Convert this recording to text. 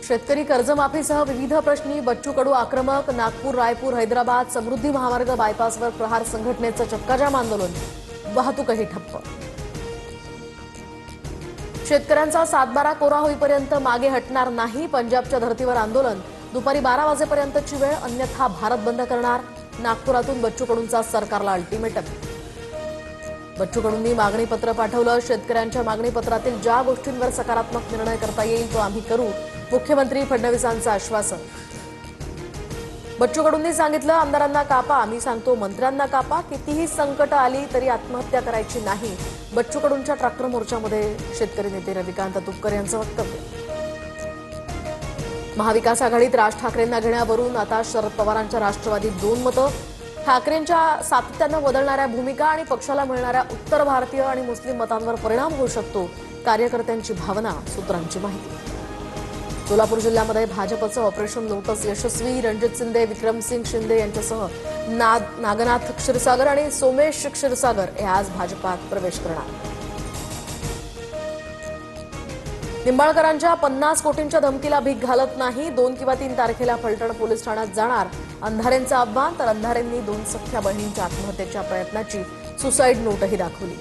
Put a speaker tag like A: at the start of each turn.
A: शेतकरी कर्जमाफीसह विविध प्रश्नी बच्चू कडू आक्रमक। नागपूर रायपूर हैदराबाद समृद्धी महामार्ग बायपासवर प्रहार संघटनेचं चक्काजाम आंदोलन, वाहतूकही ठप्प। शेतकऱ्यांचा सातबारा कोरा होईपर्यंत मागे हटणार नाही, पंजाबच्या धर्तीवर आंदोलन। दुपारी 12 वाजेपर्यंतची वेळ, अन्यथा भारत बंद करणार। नागपुरातून बच्चू कडूंचा सरकारला अल्टिमेटम। बच्चू कडूंनी मागणीपत्र पाठवलं। शेतकऱ्यांच्या मागणीपत्रातील ज्या गोष्टींवर सकारात्मक निर्णय करता येईल तो आम्ही करू, मुख्यमंत्री फडणवीसांचं आश्वासन। बच्चू कडूंनी सांगितलं, आमदारांना कापा, आम्ही सांगतो मंत्र्यांना कापा, कितीही संकट आली तरी आत्महत्या करायची नाही। बच्चू कडूंच्या ट्रॅक्टर मोर्चामध्ये शेतकरी नेते रविकांत तुपकर यांचं वक्तव्य। महाविकास आघाडीत राज ठाकरेंना घेण्यावरून आता शरद पवारांच्या राष्ट्रवादीत 2 मतं। ठाकरेंच्या सातत्यानं बदलणाऱ्या भूमिका आणि पक्षाला मिळणाऱ्या उत्तर भारतीय आणि मुस्लिम मतांवर परिणाम होऊ शकतो, कार्यकर्त्यांची भावना, सूत्रांची माहिती। सोलापूर जिल्ह्यामध्ये भाजपचं ऑपरेशन लोटस यशस्वी। रणजित शिंदे, विक्रमसिंग शिंदे यांच्यासह नागनाथ क्षीरसागर आणि सोमेश क्षीरसागर हे आज भाजपात प्रवेश करणार। निंबाळकरांच्या 50 कोटींच्या धमकीला भीक घालत नाही, 2 किंवा 3 तारखेला फलटण पोलीस ठाण्यात जाणार। अंधारेंचं आव्हान, तर अंधारेंनी 2 सख्ख्या बहिणींच्या आत्महत्येच्या प्रयत्नाची सुसाईड नोटही दाखवली।